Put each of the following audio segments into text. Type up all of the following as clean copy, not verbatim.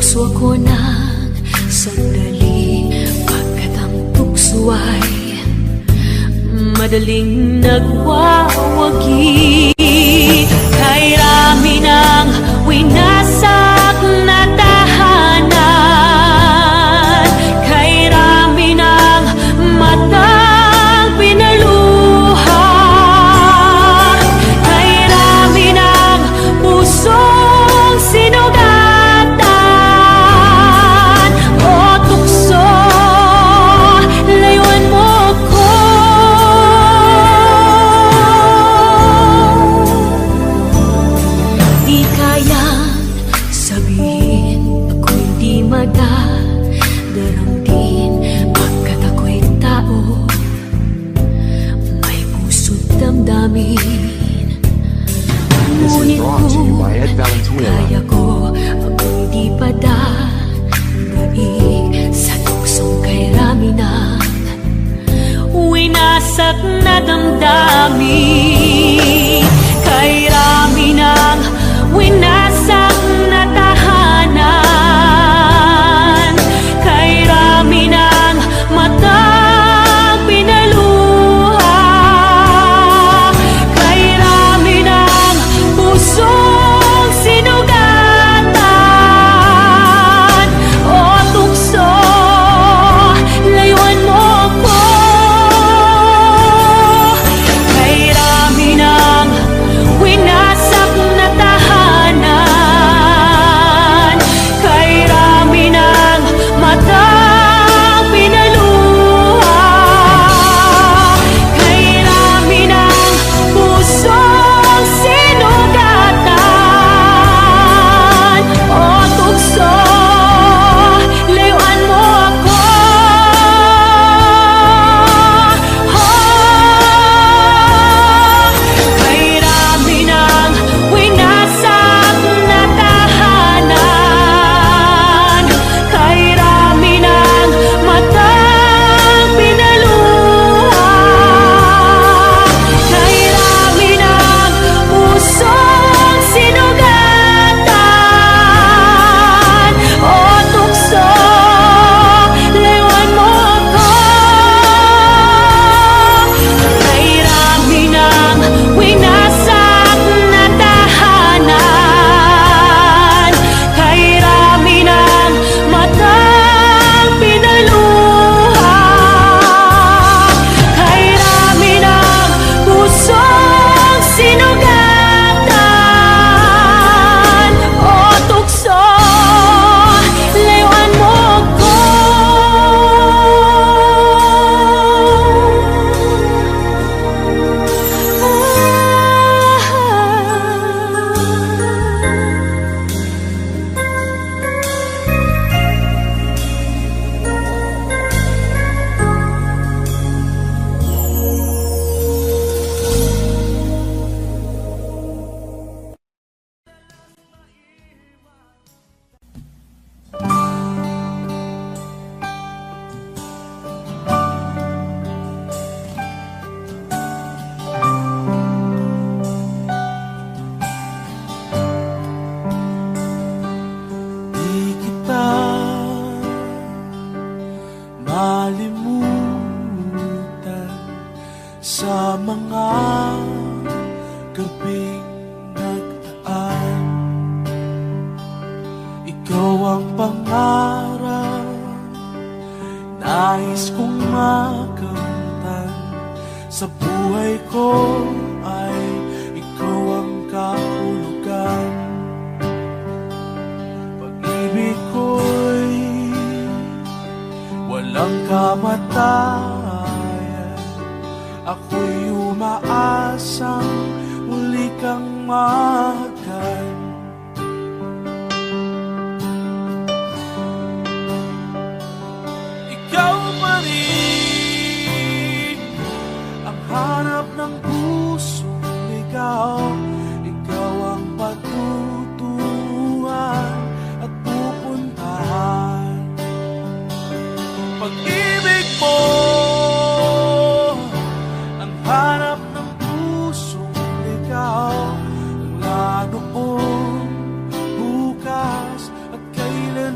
puso ako ng sandali, pagkat ang tukso ay madaling nagwawagi. Kay rami ng winasak na tahanan, kay rami ng matang pinaluha, kay rami ng pusong sinugatan. O tukso, layuan mo ko. Di kayang sabihin ako'y di madadaramdin, pagkat ako'y tao, may puso't damdamin. Ngunit kung kaya ko, ako'y di padadaig sa tuksong kay rami ng winasak na damdamin. Kay rami ng winasak na tahanan, kay rami ng matang pinaluha, kay rami ng pusong sinugatan. O tukso, layuan mo ko. Kay rami ng winasak na tahanan, kay rami ng matang pinaluha, kay rami ng pusong sinugatan. O tukso, layuan mo ako. Kay rami ng winasak na tahanan, kay rami ng matang pinaluha, kay rami ng pusong sinugatan. O tukso, layuan mo ako. Kay rami ng winasak na tahanan, kay rami ng matang pinaluha, kay rami ng pusong sinugatan. O tukso, layuan mo ko. Di kita malimutan sa mga gabing nagdaan. Ikaw ang pangarap, nais kong makamtan. Sa buhay ko ay ikaw ang kahulugan. Pag-ibig ko'y walang kamatayan. Ako'y umaasang muli kang mahagkan. Ikaw pa rin ang hanap ng pusong ligaw. Ikaw ang patutuhan at pupuntahan. Pag-ibig mo ang hanap ng pusong ligaw. Mula noon, bukas at kailan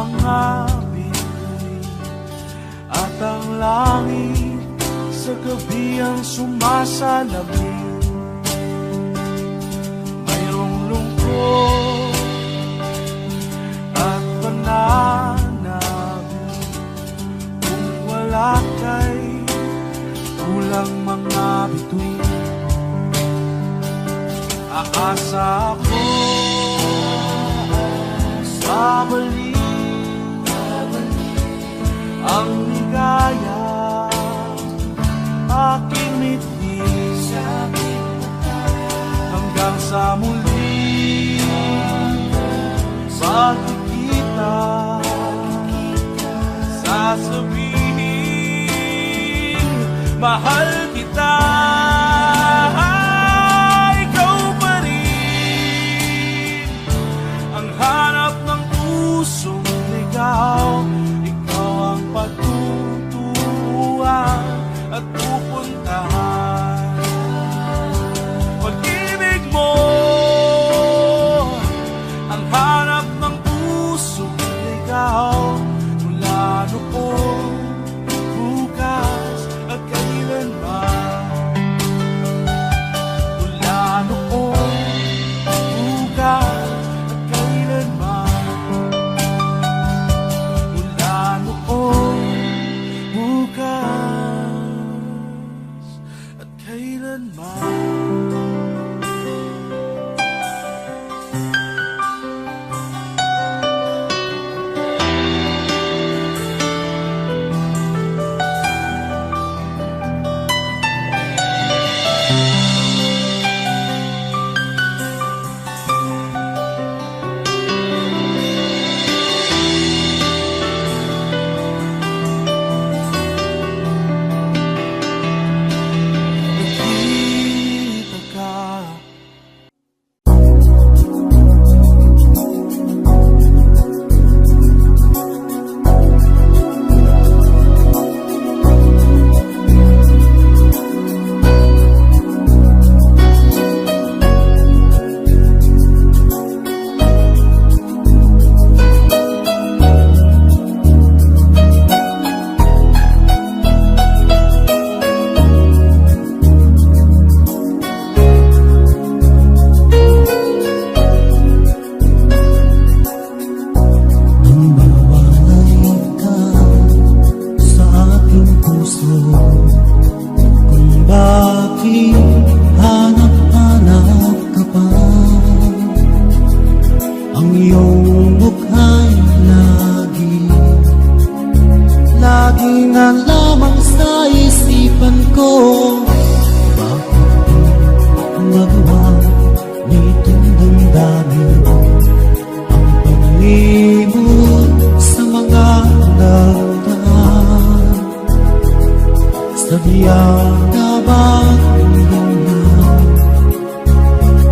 mga bituin at ang langit sa gabi ang sumasalamin. Mayroong lungkot at pananabik kung wala kay kulang mga bituin. Aasa ako sa balik ang ligaya aking mitid hanggang sa muli pagkikita sasabihin mahal kita. Ikaw pa rin ang hanap ng pusong ligaw. Ikaw ang pagtuturuan at pupuntahan. Pag-ibig mo ang hanap ng pusong ligaw. Mula noon, bukas at kailanman. Mula noon, bukas at kailanman. Mula noon, bukas at kailanman.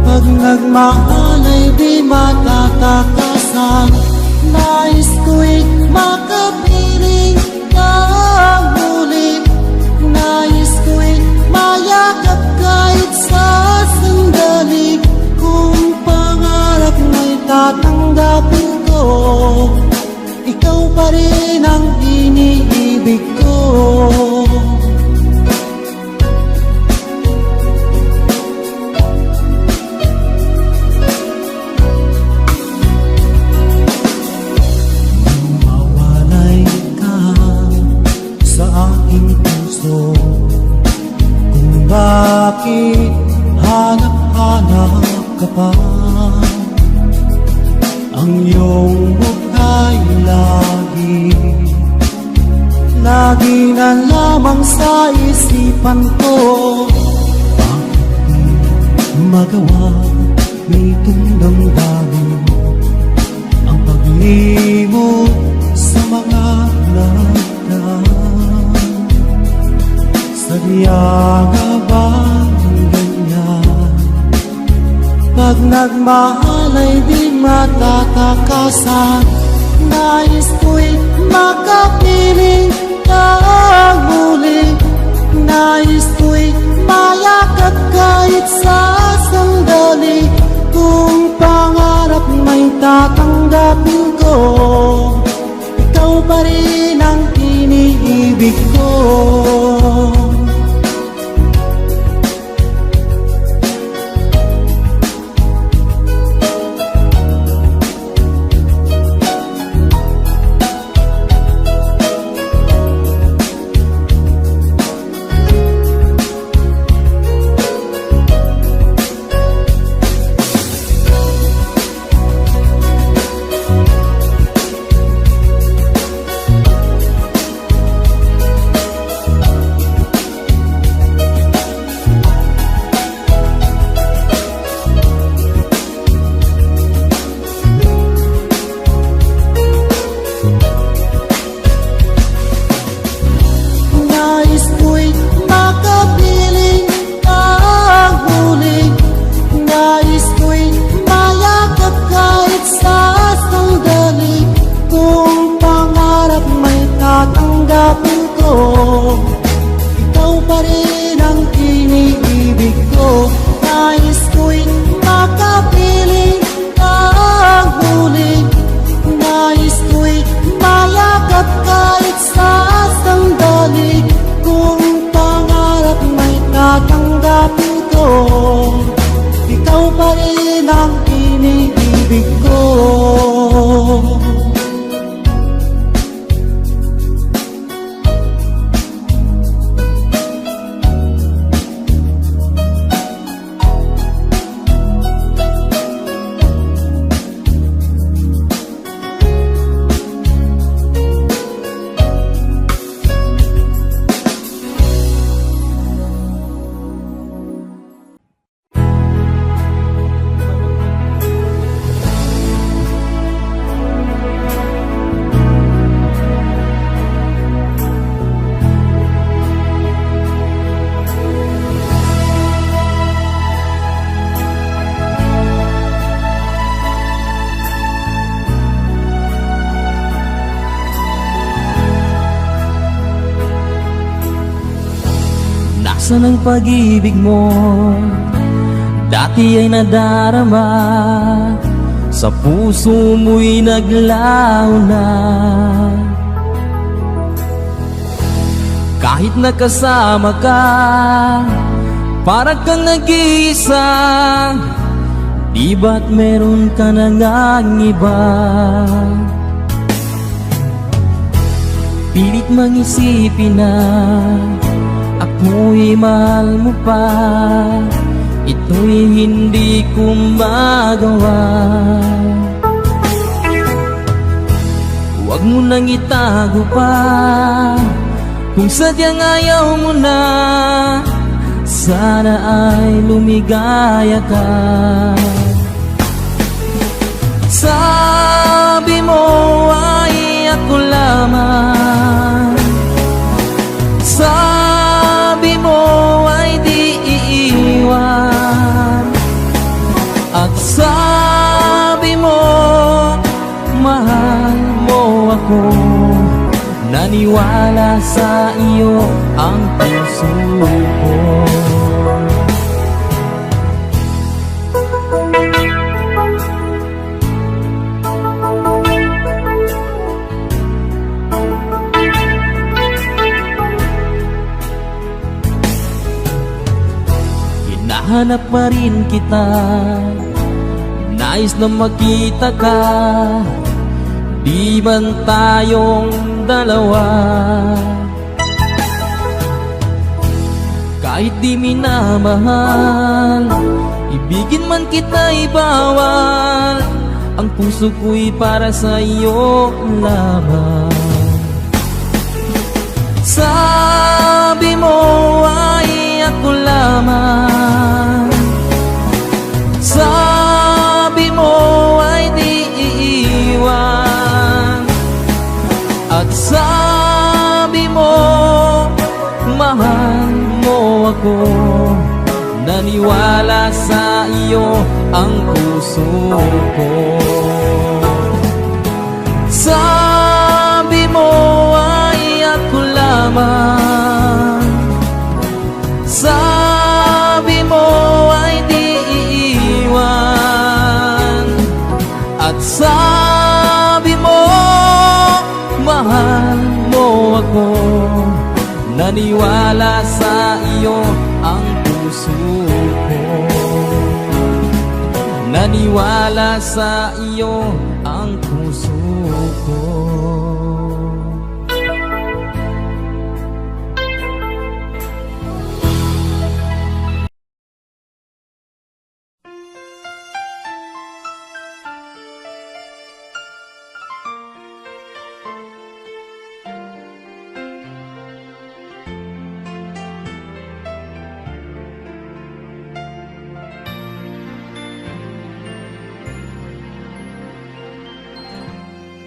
Pag nagmahal ay di matatakasan. Nais ko'y makapiling ka muli. Nais ko'y mayakap kahit sa sandali. Kung pangarap mo'y tatanggapin ko, ikaw pa rin ang iniibig ko. Bakit hanap-hanap ka pa? Ang iyong buhay lagi na lamang sa isipan ko. Bakit di magawa nitong damdamin ang paglimot sa mga lagdan? Sadya nga ba ganyan? Pag nagmahal ay di matatakasan. Nais ko'y makapiling ka muli. Nais ko'y mayakap kahit sa sandali. Kung pangarap may tatanggapin ko, iniibig ko. Nais ko'y makapiling ang huling, nais ko'y mayakap kahit sa sandali. Kung pangarap may tatanggapin ko, ikaw pa rin ang iniibig ko. Nais ko'y makapiling ang huling, nais ko'y mayakap kahit sa sandali. Kung pangarap may tatanggapin ko, ikaw pa rin ang iniibig ko. Nasaan ang pag-ibig mo? Dati ay nadarama, sa puso mo'y naglaho na. Kahit nakasama ka, para kang nag-iisa. Di ba't meron ka na ngang iba? Pilit mang isipin na ako'y mahal mo pa, ito'y hindi ko magawa. Huwag mo nang itago pa, kung sadyang ayaw mo na, sana ay lumigaya ka. Sabi mo ay ako lamang, sabi mo ay di iiwan, at sabi mo mahal mo ako. Naniwala sa iyo ang puso ko. Hinahanap pa rin kita, nais na makita ka. Di man tayong dalawa, kahit di minamahal, ibigin man kita'y bawal. Ang puso ko'y para sa iyo lamang. Sabi mo ay ako lamang, sabi mo ay di iiwan, at sabi mo mahal mo ako. Naniwala sa iyo ang puso ko. Sabi mo ay ako lamang, sabi mo ay di iiwan, at sabi mo mahal mo ako. Naniwala sa iyo ang puso ko. Naniwala sa iyo ang puso ko.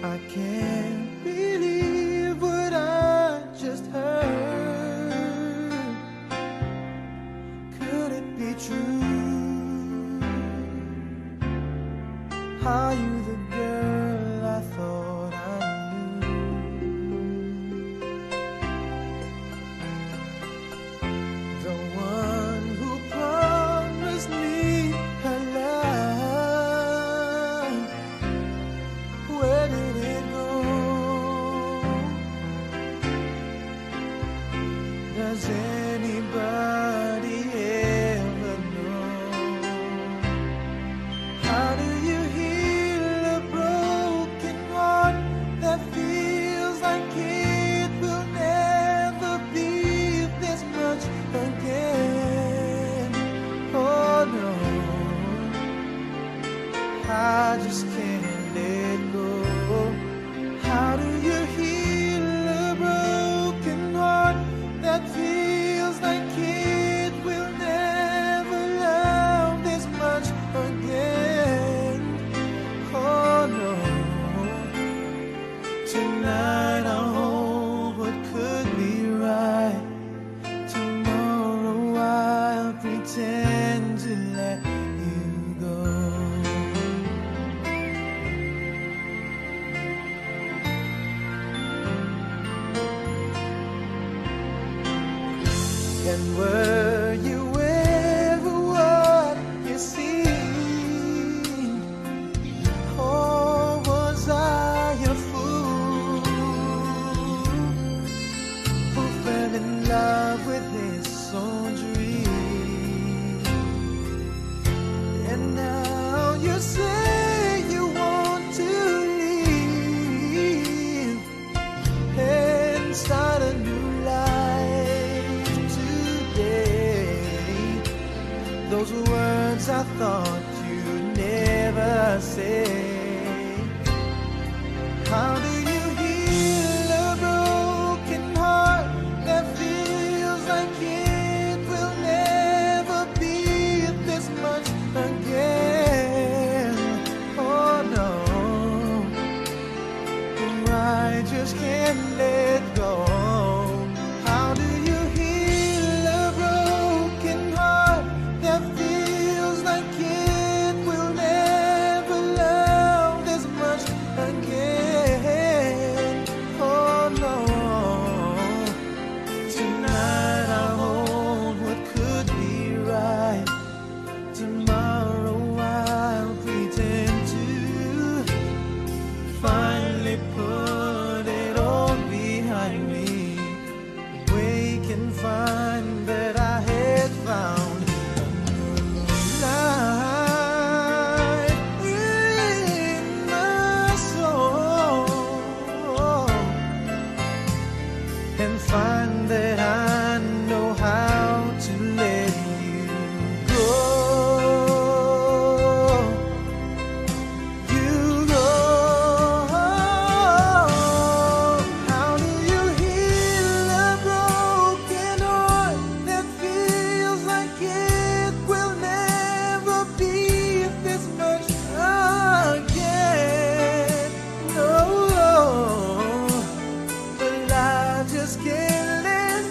I can't believe what I just heard. Could it be true? Are you the girl I thought I knew? The one who promised me her love. Where did it go? Does anybody ever know? How do you heal a broken heart that feels like it will never be this much again? Oh no, I just can't let go. How do you heal a broken heart that feels like it will never love this much again? Oh no, tonight I'll hold what could be right. Tomorrow I'll pretend to let you go. And were you ever what you seem? Or was I a fool who fell in love with his own dream? And now you say you want to leave and start a new life today. Those words I thought you'd never say. How do you heal a broken heart that feels like it will never be this much again? Oh no, I just can't let go. How do you heal a broken heart that feels like it will never love this much again? Oh no, tonight I'll hold what could be right. Tomorrow I'll pretend to finally put it all behind me. Wake and find that I had found a new life in my soul, and find that I know how to let you go. You go. How do you heal a broken heart that feels like it will never be this much again? No, but I just can't let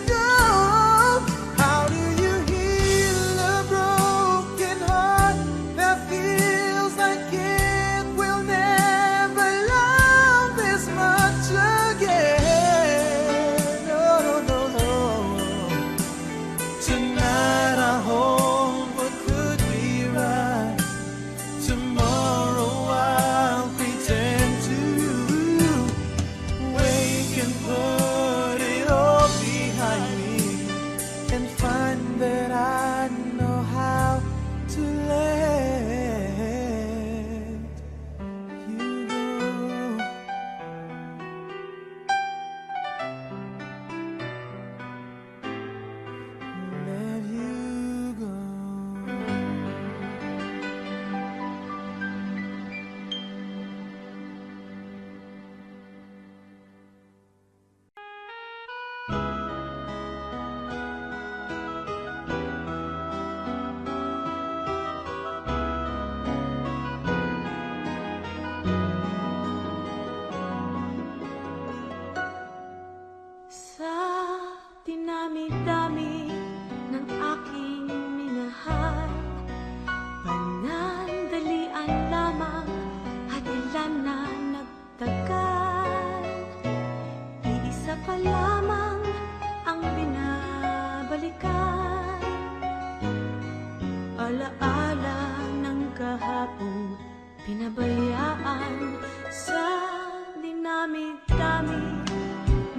dinami-dami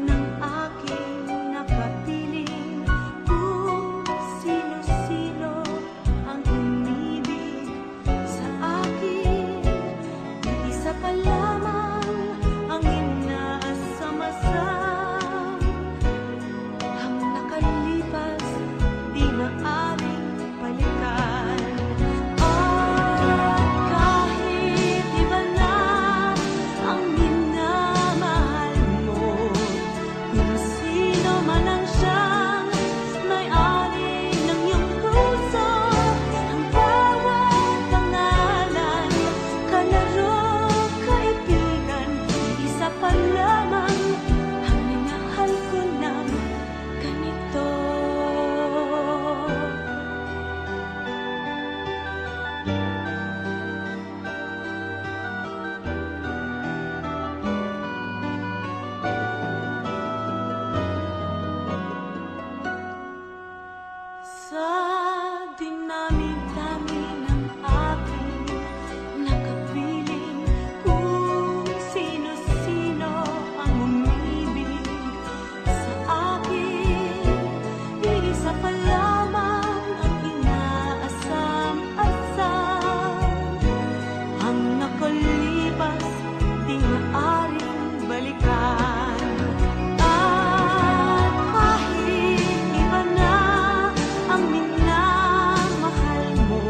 ng aking nakapiling, kung sino-sino ang umibig sa akin. Isa pa lamang ang inaasam-asam, ang nakalipas di maaring balikan. At kahit iba na ang minamahal mo, kung sino man ang siyang may-ari ng iyong puso, ang bawat pangalan, kalaro, kaibigan, isa pa lamang ang minahal ko ng ganito. Sa dinami-dami ng aking nakapiling, kung sino-sino ang umibig sa akin, isa pa lamang ang inaasam-asam, ang nakalipas di maaring balikan. At kahit iba na ang minamahal mo,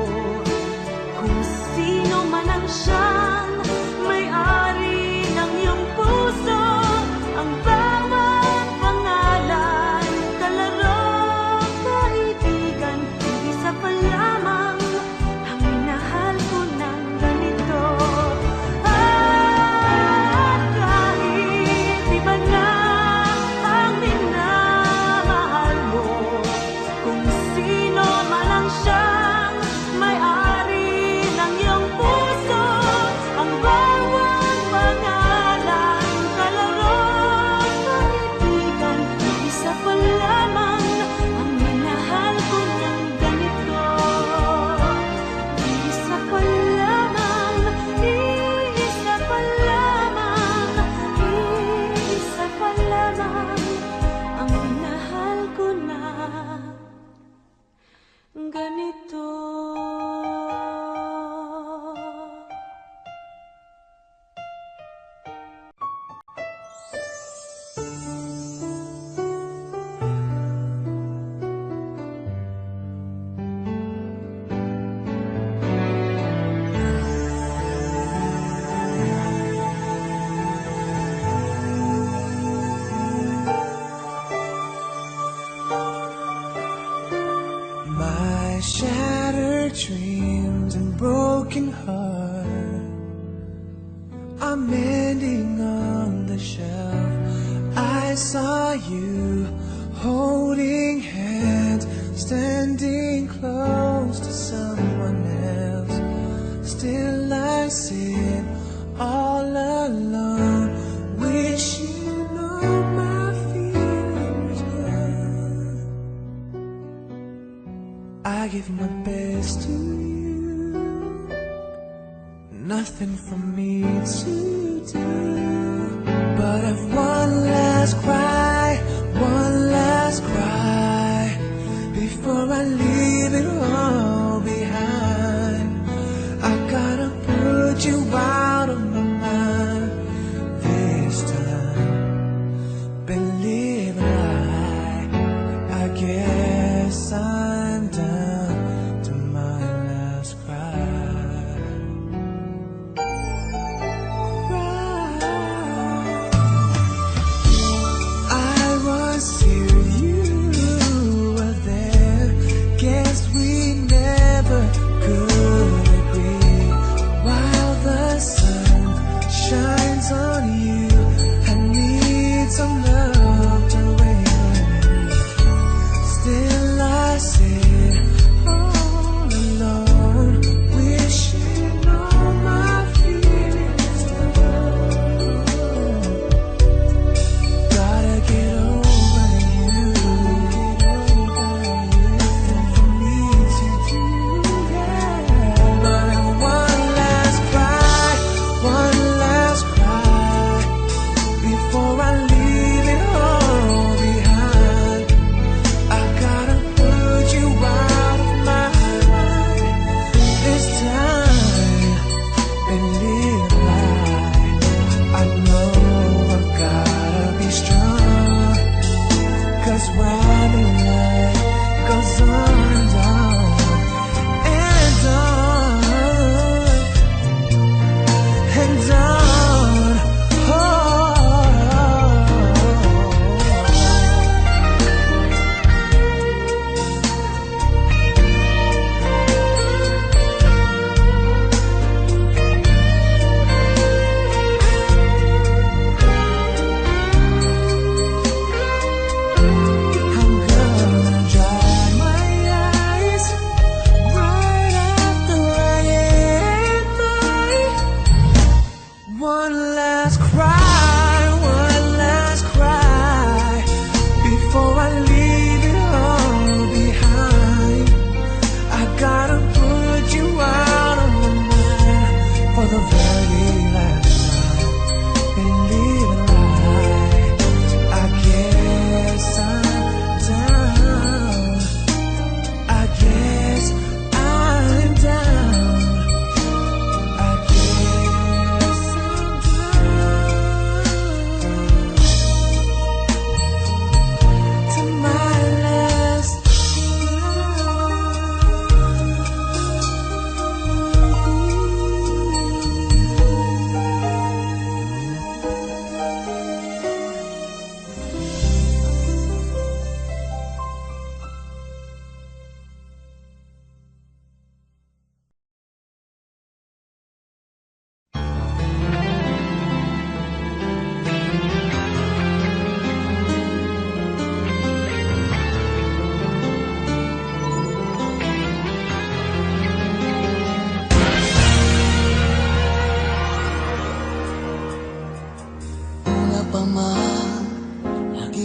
kung sino man ang siyang may-ari ng iyong puso, ang bawat pangalan, kalaro, kaibigan, isa pa lamang ang minahal ko ng ganito. At kahit iba na ang minamahal mo, kung sino man ang siyang may-ari ng iyong puso, ang bawat pangalan, kalaro, kaibigan, isa pa lamang ang minahal ko ng ganito. Isa pa lamang, isa pa lamang, isa pa lamang ang minahal ko na ganito. My shattered dreams and broken heart are mending on the shelf. I saw you holding hands, standing close to someone else. Still I sit all alone, wishing you know my feelings well. I give my best to you, nothing for me to do, but I've one last cry before I leave it all behind. I gotta put you out of my mind this time. Believe a lie, I guess I'm down to my last cry.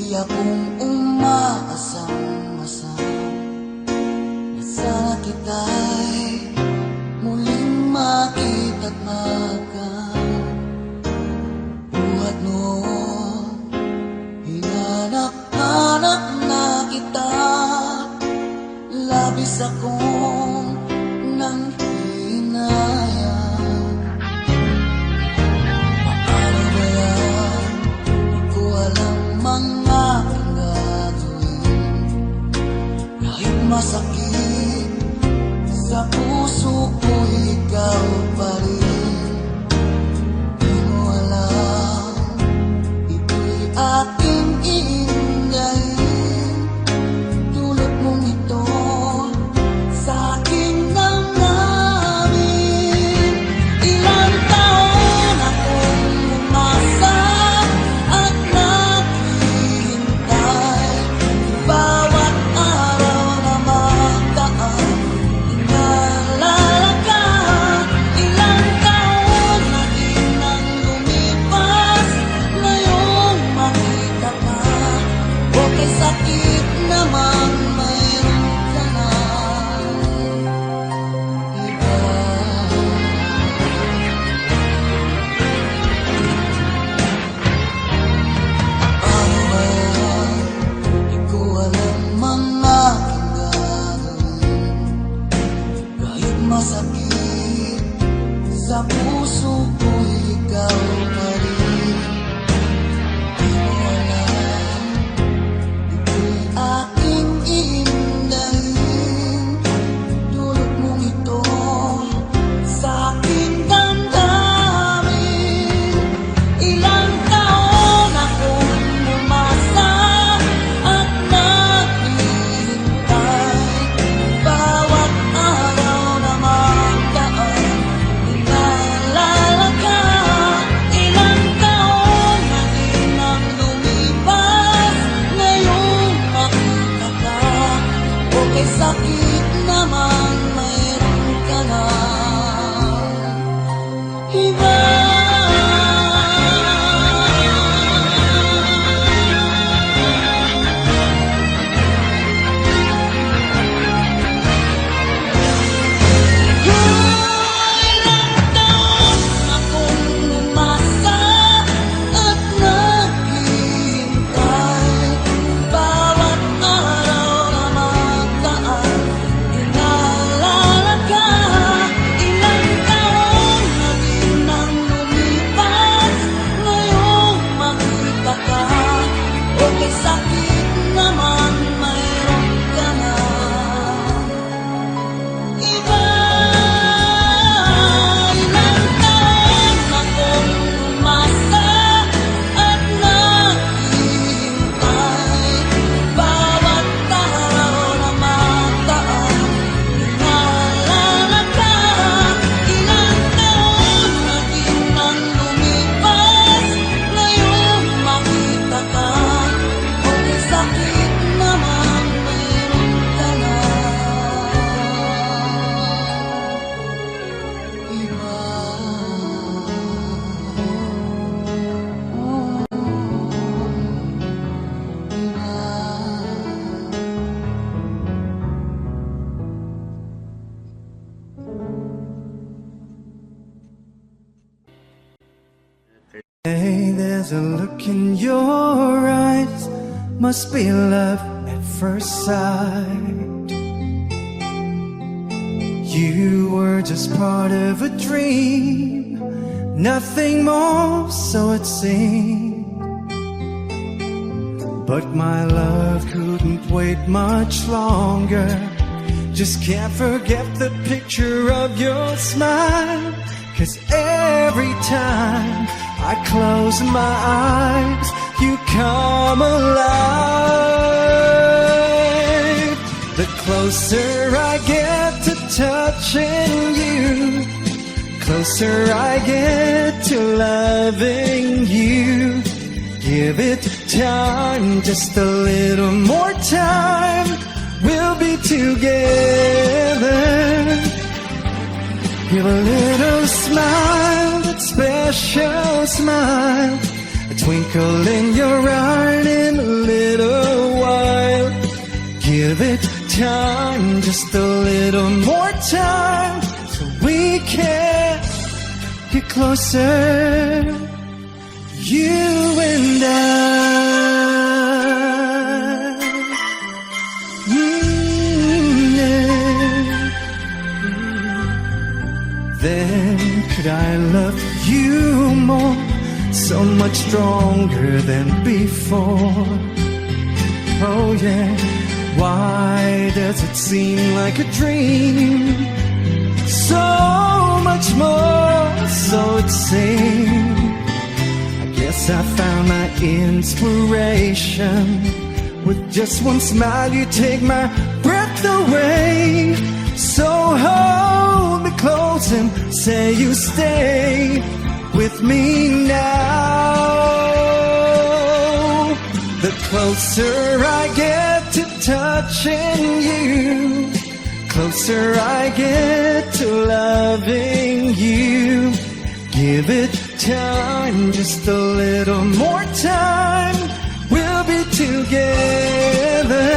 Di akong umaasang-asang na sana kita'y muling makita't magkabuhat noon. Hinanap-hanap na kita, labis akong nang hinayang. Paano ba yan? Di ko alam mga gagawin. Kahit masakit sa puso ko, ikaw pa rin. Di mo alam, ito'y aking iingayin. Tulad mong ito sa aking damdamin. Ilang taon akong umasa at naghihintay. Bawat araw na magdaan, inaalala ka. Ilang taon na din ang lumipas, ngayong makita ka. Okay, sakit naman, mayroon ka na iba. Ano ba yan? Di ko alam mga gagawin. Kahit masakit sa puso ko, ikaw pa rin. Di mo alam, ito'y aking iindahin. Tulad mong ito sa aking damdamin. Ilang taon akong umasa at naghihintay. Bawat araw na magdaan, inaalala ka. Ilang taon na din ang lumipas, ngayong makita ka. Okay, sakit naman, mayroon ka na iba. Ilang taon akong umasa at naghihintay. Bawat araw na magdaan, inaalala ka. Ilang taon na din ang lumipas, ngayong makita ka. Okay, sakit naman, mayroon ka na iba. Ilang taon akong umasa at naghihintay. Bawat araw na magdaan, inaalala ka. Ilang taon na din ang lumipas, ngayong makita ka. Okay, sakit naman, mayroon ka na iba. Hey, there's a look in your eyes, must be love at first sight. You were just part of a dream, nothing more, so it seemed. But my love couldn't wait much longer. Just can't forget the picture of your smile. 'Cause every time I close my eyes, you come alive. The closer I get to touching you, closer I get to loving you. Give it time, just a little more time, we'll be together. Give a little smile, that special smile, a twinkle in your eye and a little Give it time, just a little more time, so we can get closer, you and I. Yeah. Then could I love you more, so much stronger than before? Oh yeah. Why does it seem like a dream? So much more, so it seems. I guess I found my inspiration. With just one smile you take my breath away. So hold me close and say you stay with me now. The closer I get to touching you, closer I get to loving you. Give it time, just a little more time, we'll be together.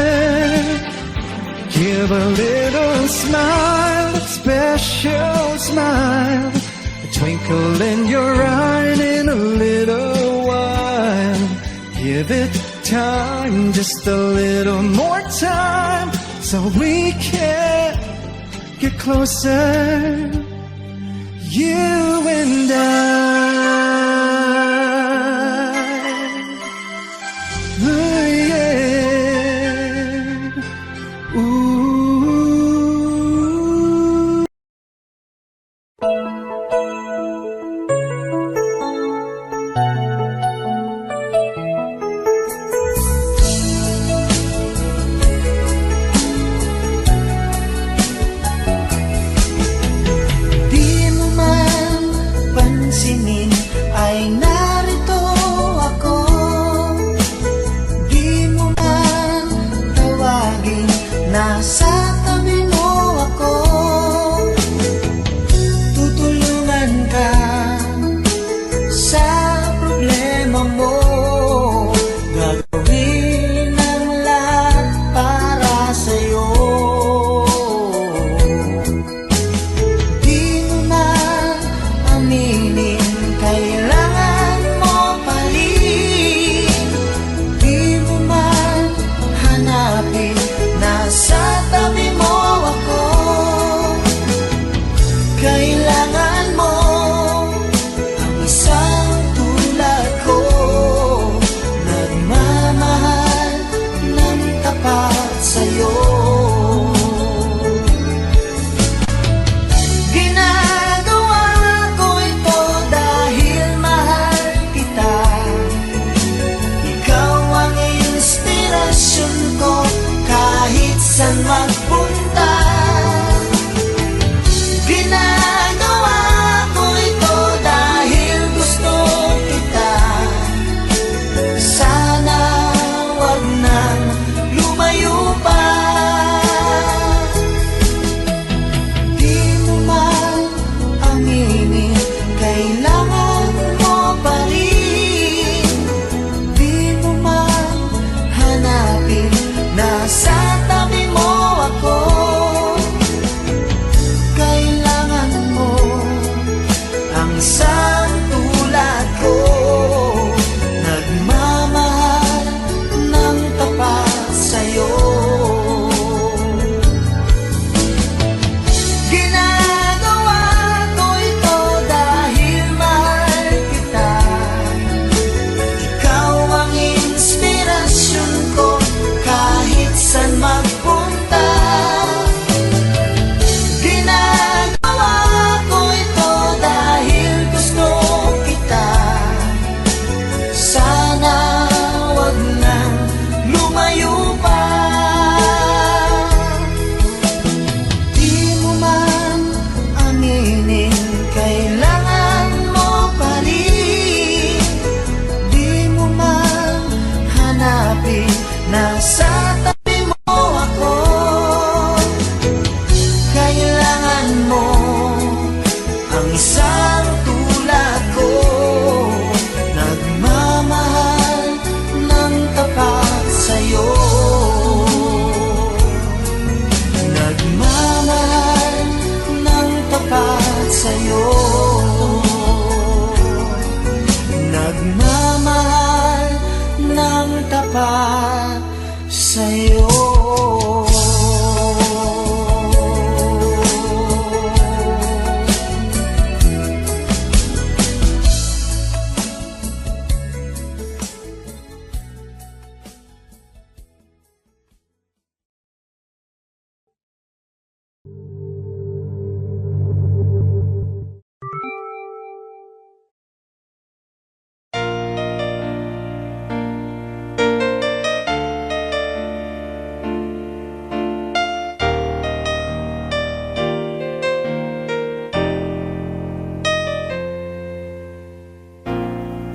Give a little smile, a special smile, a twinkle in your eye in a little while. Give it time, just a little more time, so we can get closer, you and I. Ooh, yeah. Ooh. Di mo man pansin ng tapat sa'yo.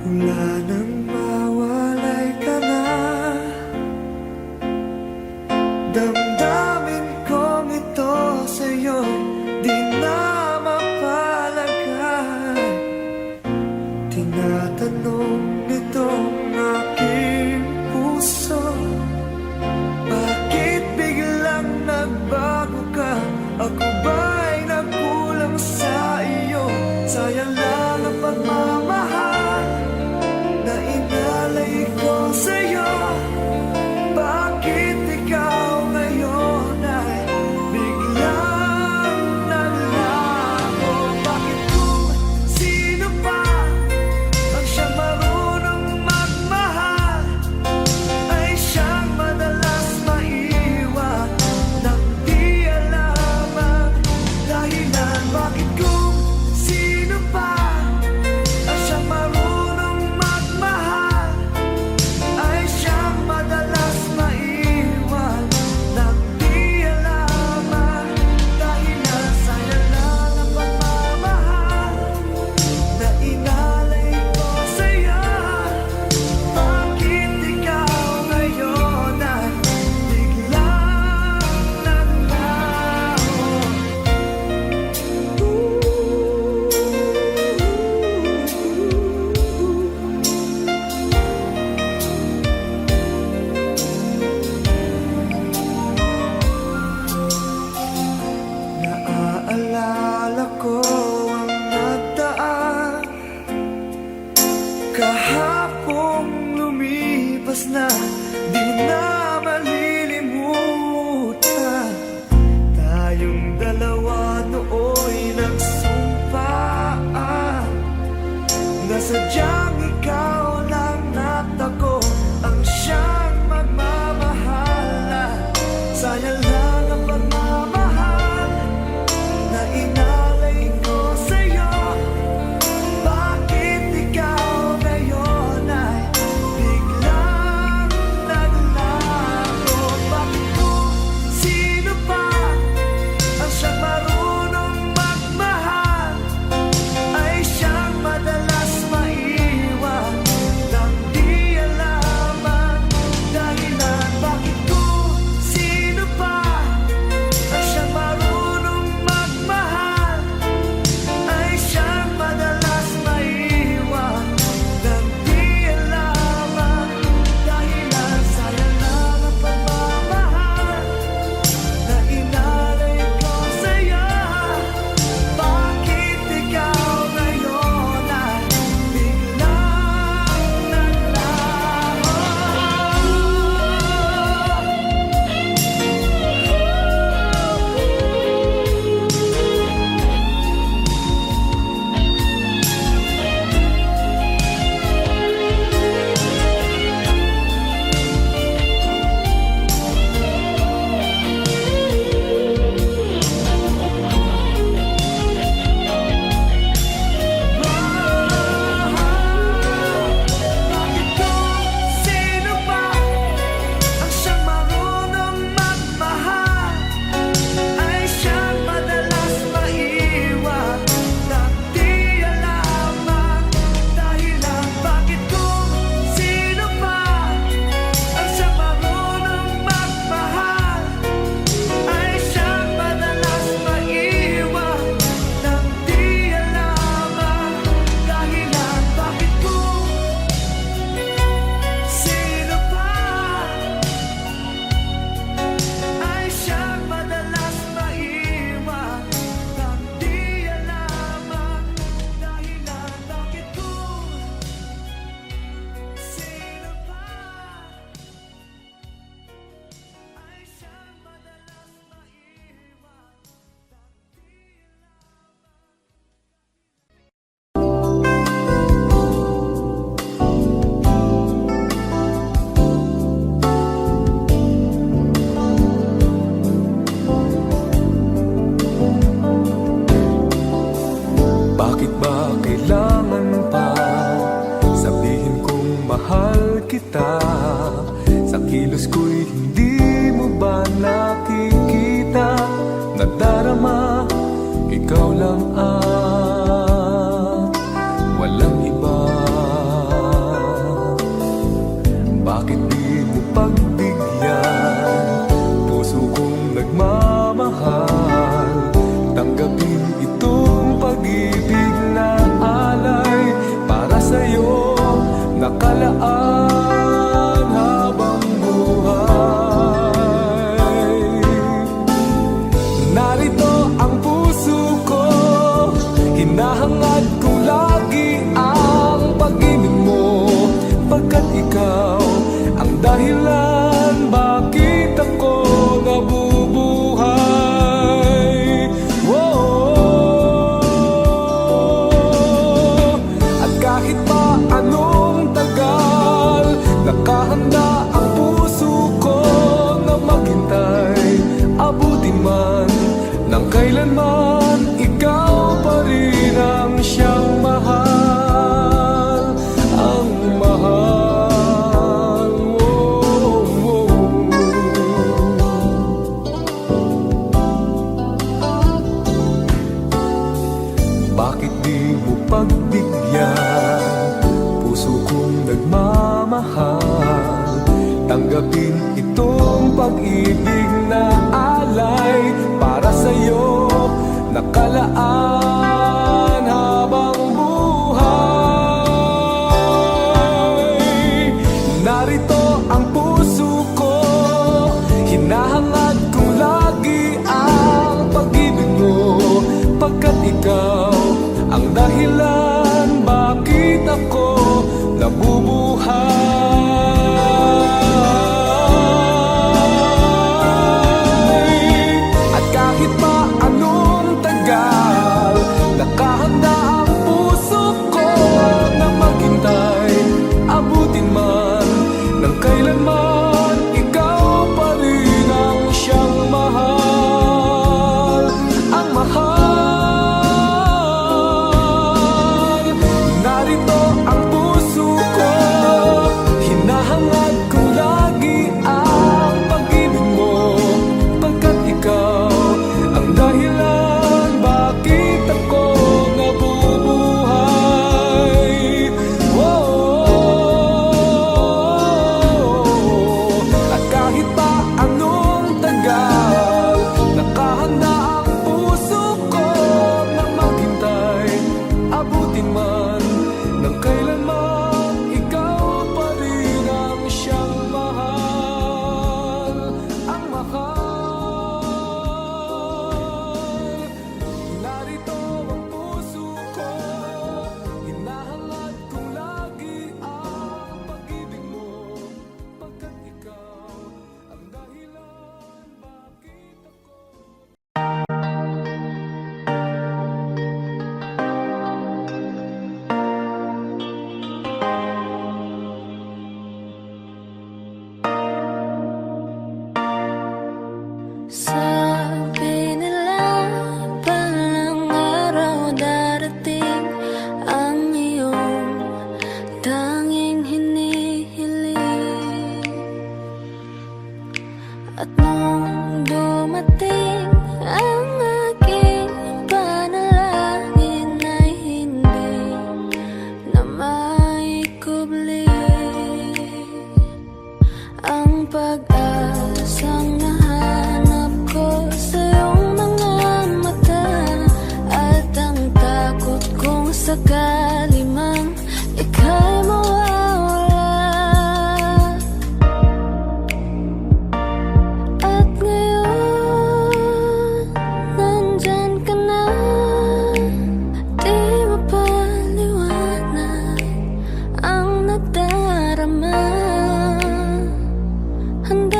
Wala nang mawalay ka na, damdamin kong ito sa'yo di na mapalagay. Tinatanong nitong aking puso, bakit biglang nagbago ka? Ako ba'y nagkulang sa iyo? Sayang lang ang pagmamahal na inalay ko sa'yo. Bakit ikaw ngayon ay biglang naglaho? Bakit kung sino pa ang siyang marunong magmahal ay siyang madalas maiwan nang di alam ang dahilan? Bakit kung sino pa ang siyang marunong magmahal ay siyang madalas maiwan nang di alam ang dahilan? Sayang lang ang pagmamahal na inalay ko sa'yo. Bakit ikaw ngayon ay biglang naglaho? Naaalala ko ang nagdaan, kahapong lumipas na, di na malilimutan. Tayong dalawa nooy nagsumpaan na sadyang ikaw lang at ako ang siyang magmamahalan. Sayang lang ang pagmamahal na inalay ko sa'yo. Bakit ikaw ngayon ay biglang naglaho? kita. Sa kilos ko'y hindi mo ba nakikita? Nadarama, ikaw lang ang walang iba. Bakit di mo pagbigyan puso kong nagmamahal? Tanggapin itong pag-ibig na alay para sa'yo nakalaan habang buhay. Narito ang puso ko, hinahangad ko lagi ang pag-ibig mo, pagkat ikaw ang dahilan bakit ako nabubuhay. Whoa. At kahit pa anong tagal, nakahanda ang puso ko na maghintay. Abutin man ng kailanman, ikaw pa rin ang siyang mahal, ang mahal. Bakit di mo pagbigyan puso kong nagmamahal? Tanggapin itong pag-ibig na alay para sa'yo nakalaan habang buhay. Narito ang puso ko, hinahangad ko lagi ang pag-ibig mo, pagkat ikaw ang dahilan bakit ako nabubuhay. At kahit pa anong tagal, nakahanda ang puso ko na maghintay. Abutin man ng kailanman, ikaw pa rin ang siyang mahal, ang mahal. Narito ang puso ko, hinahangad ko lagi ang pag-ibig mo, pagkat ikaw ang dahilan bakit ako nabubuhay. Whoa. At kahit pa anong tagal, nakahanda ang puso ko na maghintay. Abutin man ng kailanman, ikaw pa rin ang siyang mahal, ang mahal. Narito ang puso ko, hinahangad kong lagi ang pag-ibig mo, pagkat ikaw ang dahilan bakit ako. Sabi nila palang araw darating ang iyong tanging hinihiling. At nung dumating ang aking panalangin ay hindi na maikubli ang pag-asang nahanap ko sa iyong mga mata, at ang takot kong sakali mang ika'y mawawala. At ngayon, nandyan ka na, di mapaliwanag ang nadarama. Handa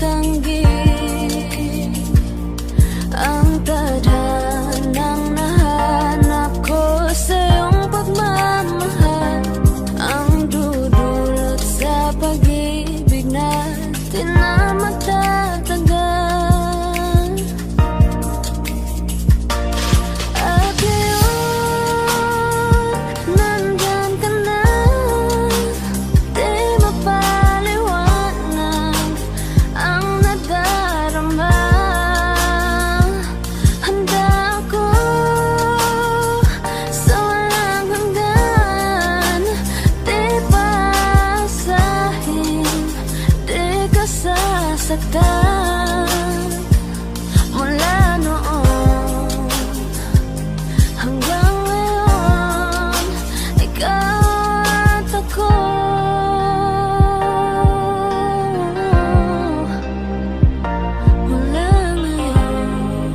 tanggip ang tadhanang nahanap ko sa iyong pagmamahal, ang dudulot sa pag-ibig natin na magtatagal. At ngayon, nandyan ka na, di mapaliwanag ang nadarama. Handa ako sa walang hanggan, di pasahin, di ka sasaktan. Mula noon hanggang ngayon, ikaw at ako. Mula ngayon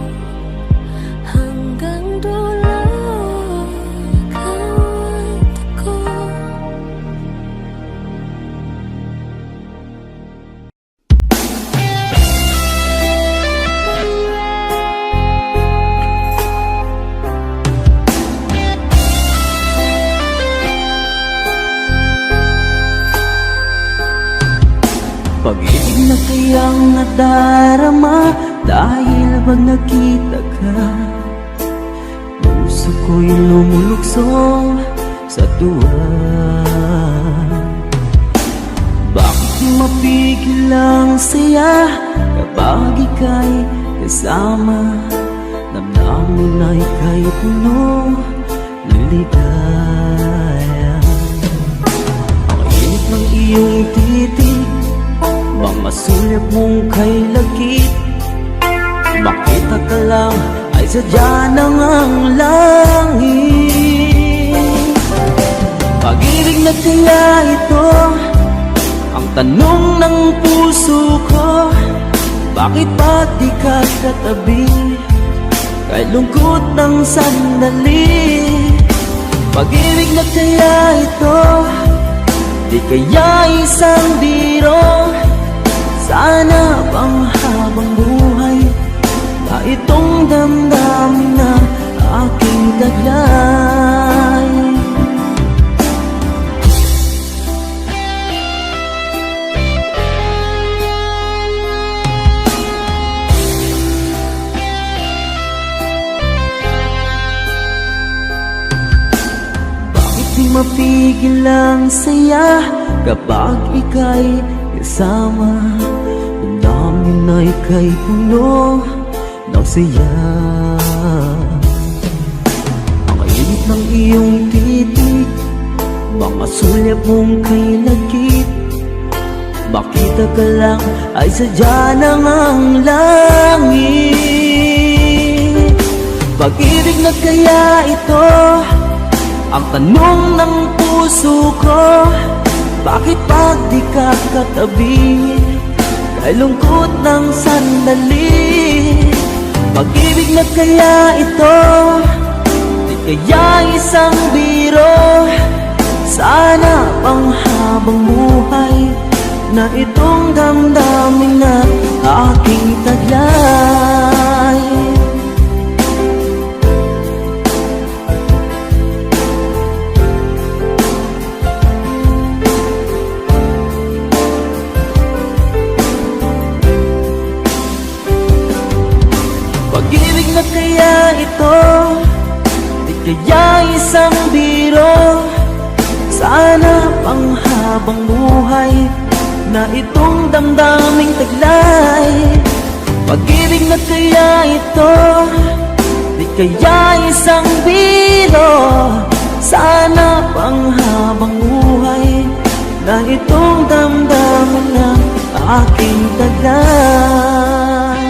hanggang dulo, ikaw at ako. Pag-ibig na kayang nadarama dahil pag nakita ka, puso ko'y lumuluksong sa tuwa. Bakit di mapigil ang saya kapag ika'y kasama? Damdamin na ika'y puno ng ligaya. Ang init ng iyong titig, mga sulyap mong kay lagkit, makita ka lang ay sadya ng ang langit. Pag-ibig na kaya ito ang tanong ng puso ko, bakit pa di ka katabi kay lungkot ng sandali? Pag-ibig na kaya ito, di kaya isang biro? Sana pang habang buhay na itong damdamin na aking taglay. Bakit di mapigil ang saya kapag ika'y kasama? Damdamin na ika'y puno ng saya. Ang init ng iyong titig, mga sulyap mong kay lagkit, makita ka lang ay sadya ng ang langit. Pag-ibig na kaya ito ang tanong ng puso ko, bakit pag di ka katabi kay lungkot ng sandali? Pag-ibig na kaya ito, di kaya isang biro? Sana pang habang buhay na itong damdamin na aking taglay. Pag-ibig na kaya ito, di kaya isang biro? Sana pang habang buhay na itong damdaming taglay. Pag-ibig na kaya ito, di kaya isang biro? Sana pang habang buhay na itong damdamin na aking taglay.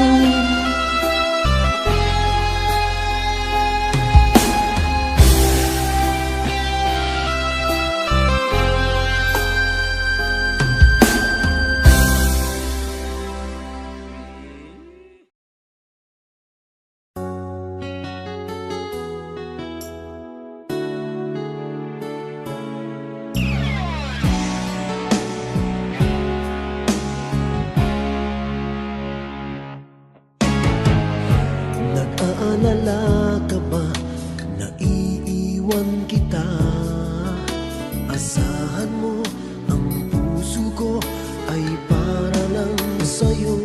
Nagtutulala ka ba na iiwan kita? Asahan mo, ang puso ko ay para lang sa'yo.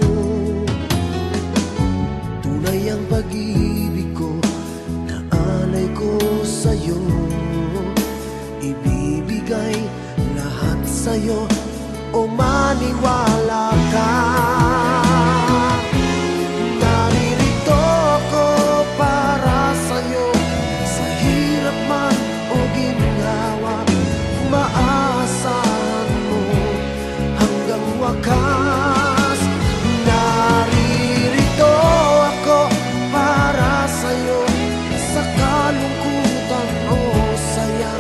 Tunay ang pag-ibig ko na alay ko sa'yo. Ibibigay lahat sa'yo o maniwala ka. Naririto ako para sa'yo, sa hirap man o ginhawa. Maaasahan mo hanggang wakas. Naririto ako para sa'yo, sa kalungkutan o saya.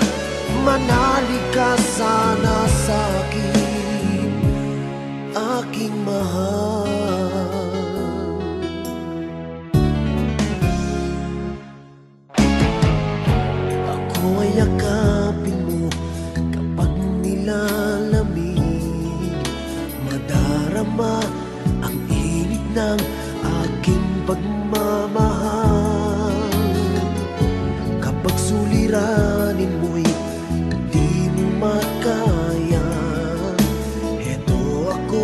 Manalig ka sana sa'kin, aking mahal. Ako ay yakapin mo kapag nilalamig. Madarama ang init ng aking pagmamahal. Kapag suliranin mo'y di mo makaya, eto ako,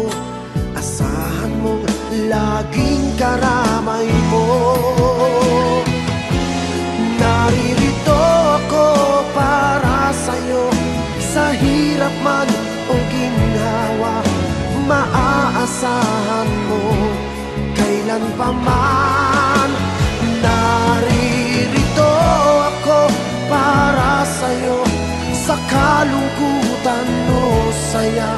asahan mong laging karamay mo. Naririto ako para sa'yo, sa hirap man o ginhawa. Maaasahan mo kailan pa man. Naririto ako para sa'yo, sa kalungkutan o saya.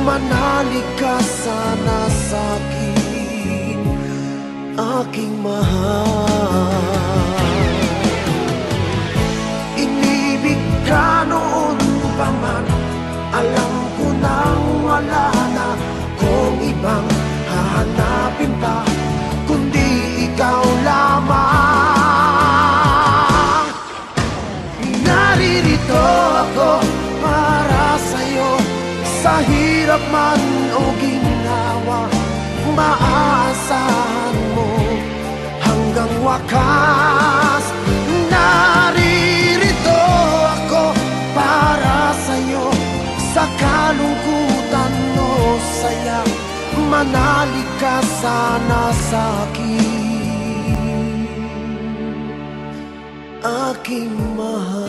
Manalig ka sana sa'kin, aking mahal. Inibig ka noon pa man, alam ko nang wala na kung ibang hahanapin pa, kundi ikaw lamang. Naririto ako para sa'yo, sa hirap man o ginhawa. Maaasahan mo hanggang wakas. Naririto ako para sa'yo, sa kalungkutan o saya. Manalig ka sana sa'kin, aking mahal.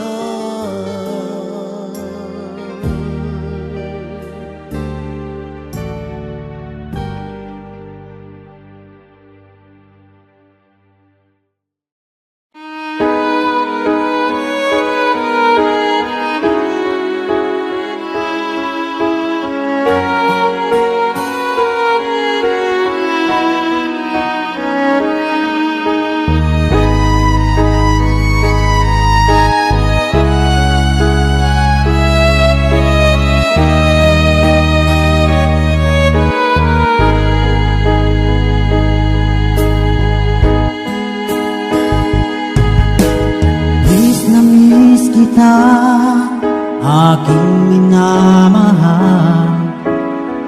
Aking minamahal,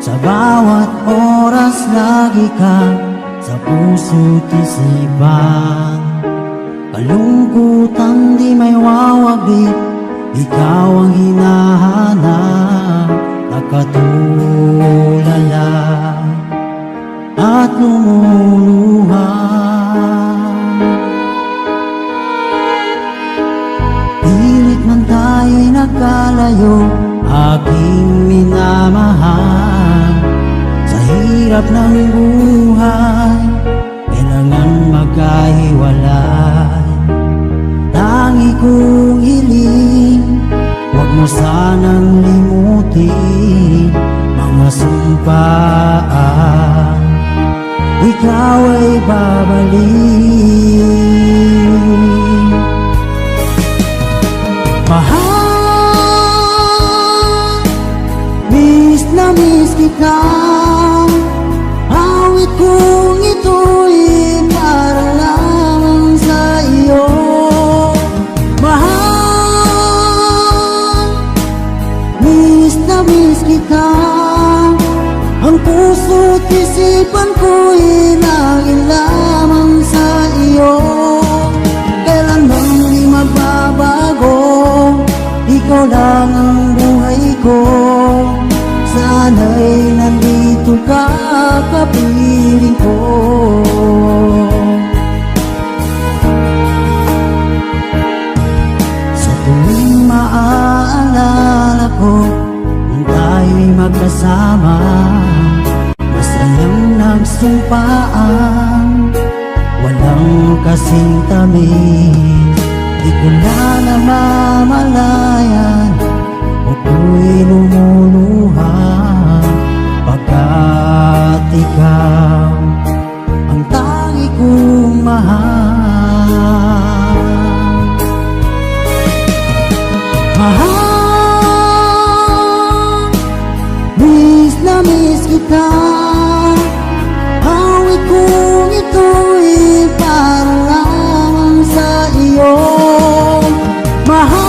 sa bawat oras lagi ka sa puso't isipan. Kalungkutan di may wawaglit, ikaw ang hinahanap. Nakatulala at lumuluha. Pilit man tayo'y nagkalayo, aking minamahal. Sa hirap ng buhay, kailangan magkahiwalay. Tangi kong hiling, huwag mo sanang limutin mga sumpaan. Ikaw ay babalik. Mahal, miss na miss kita. Awit kong ito'y para lamang sa iyo. Mahal, miss na miss kita. Ang puso't isipan ko'y laging lamang sa iyo. Sana'y nandito ka, kapiling ko. Sa tuwing maaalala ko nung tayo'y magkasama, masayang nagsumpaan, walang kasing tamis. Di ko na namamalayan, ako'y lumuluha, pagkat ikaw ang tangi kong mahal. Mahal, miss na miss kita. Awit kong ito'y para lamang sa iyo. Mahal,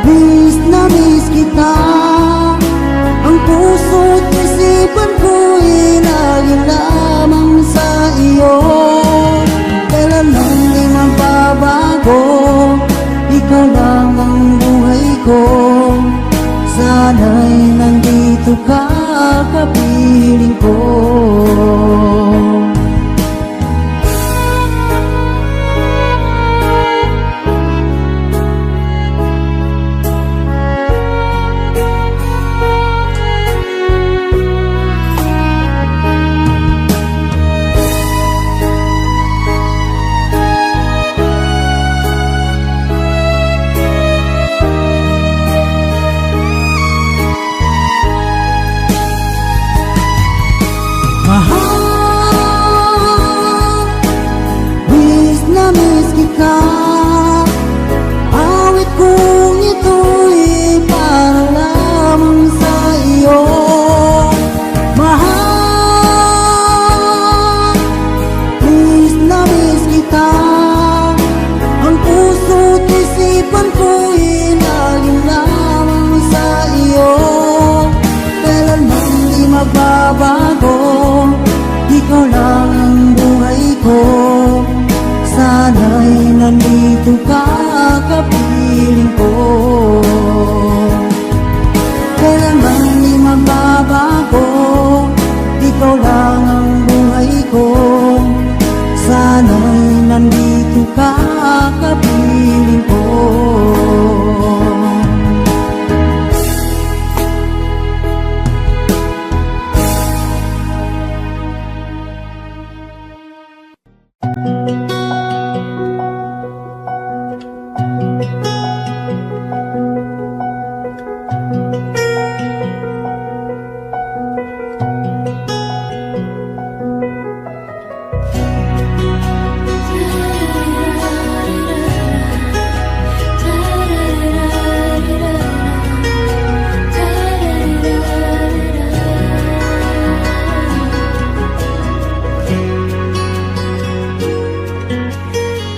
miss na miss kita. Ang puso't isipan ko'y lagi lamang sa iyo. Kailanman di magbabago, ikaw lang ang buhay ko. Sana'y nandito ka, kapiling ko. Mahal, miss na miss kita. Awit kong ito'y para lamang sa iyo. Mahal, miss na miss kita. Ang puso't isipan ko'y lagi lamang sa iyo. Kailanman di magbabago, ikaw lang ang buhay ko. Sana'y nandito ka, kapiling ko. Kailanman di magbabago, ikaw lang ang buhay ko. Sana'y nandito ka, kapiling ko.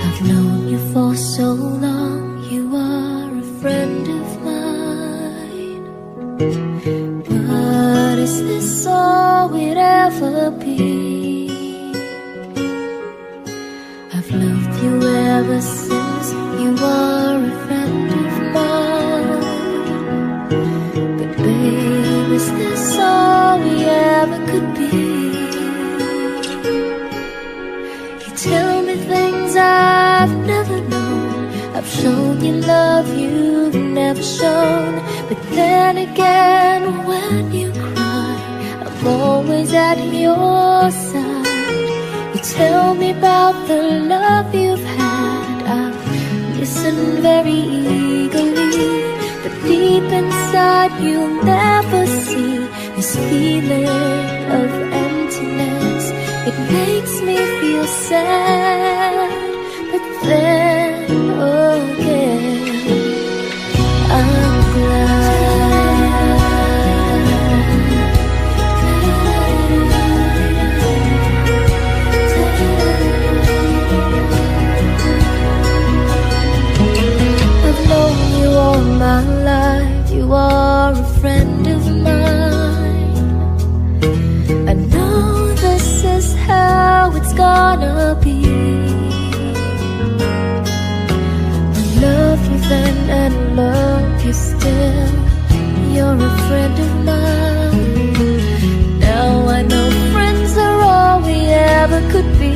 I've known you for so long, you are a friend of mine. But is this all we'd ever be? I've loved you ever since you are a friend of mine. But babe, is this all we ever could be? You tell me things I've never known. I've shown you love you've never shown. But then again, when you cry, I'm always at your side. You tell me about the love you've had. I've listened very eagerly. But deep inside you'll never see this feeling of emptiness. It makes me feel sad, but then again I'm I've known you all my life. You are a friend of mine. I know this is how it's gonna be. I love you then and love you still. were a friend of mine. Now I know friends are all we ever could be.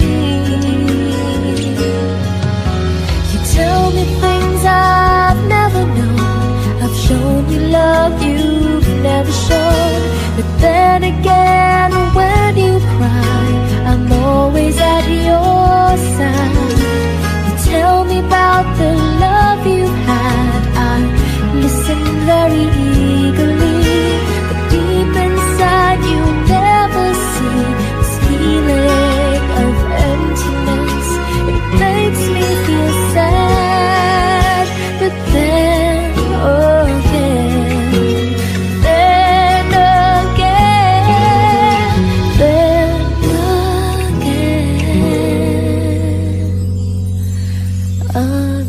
You tell me things I've never known. I've shown you love you've never shown. But then again, when you cry, I'm always at your side. You tell me about the love you had, I listen very eagerly. But deep inside you never see this feeling of emptiness. It makes me feel sad. But then again, I'm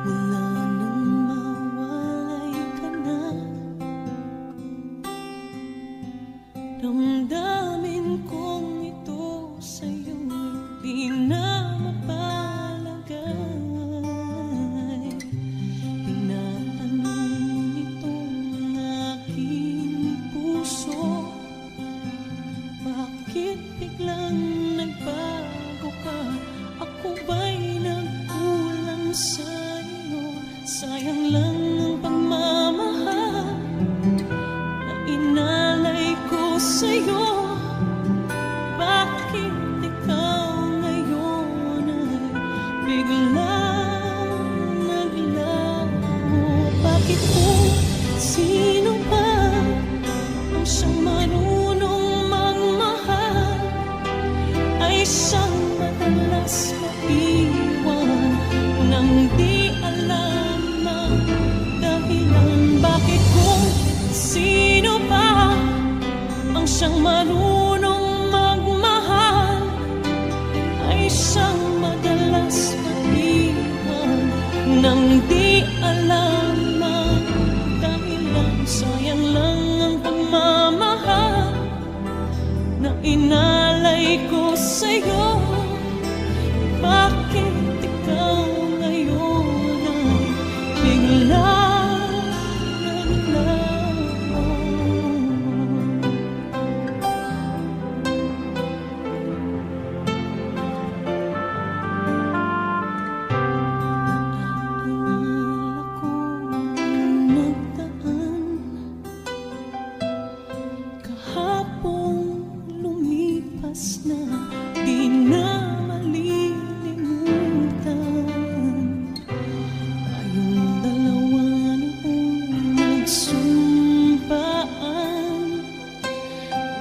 Mula nang mawalay ka na, damdamin kong ito sa'yo di na mapalagay. Tinatanong nitong aking puso, bakit biglang nagbago ka? Ako ba'y nagkulang sa'yo? Sayang lang ang pagmamahal na inalay ko sa'yo. Bakit ikaw ngayon ay biglang naglaho? Bakit kung sino pa ang siyang marunong magmahal ay siyang madalas maiwan nang di alam ang dahilan? Bakit kung sino pa ang siyang marunong magmahal ay siyang madalas maiwan nang di alam ang dahilan? Sayang lang ang pagmamahal na inalay ko sa'yo. Bakit ikaw ngayon ay biglang naglaho? Akala ko nagdaan, kahapon lumipas na, di na malilimutan. Tayong dalawa noong nagsumpaan,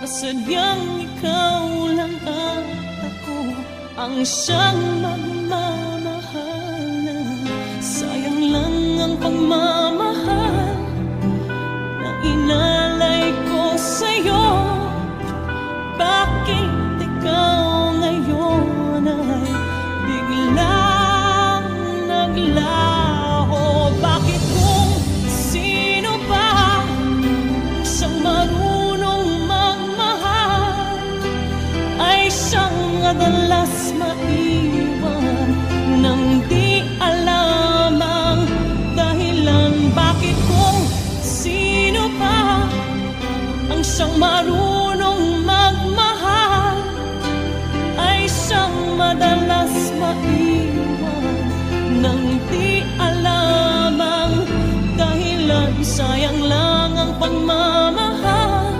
na sadyang ikaw lang at ako ang siyang magmamahalan. Sayang lang ang pagmamahal na inalay ko sa'yo. Bakit ikaw ngayon ay biglang naglaho? Bakit kung sino pa siyang marunong magmahal ay siyang madalas maiwan nang di alam ang dahilan? Bakit kung sino pa ang siyang marunong magmahal ay siyang madalas maiwan nang di alam ang dahilan? Sayang lang ang pagmamahal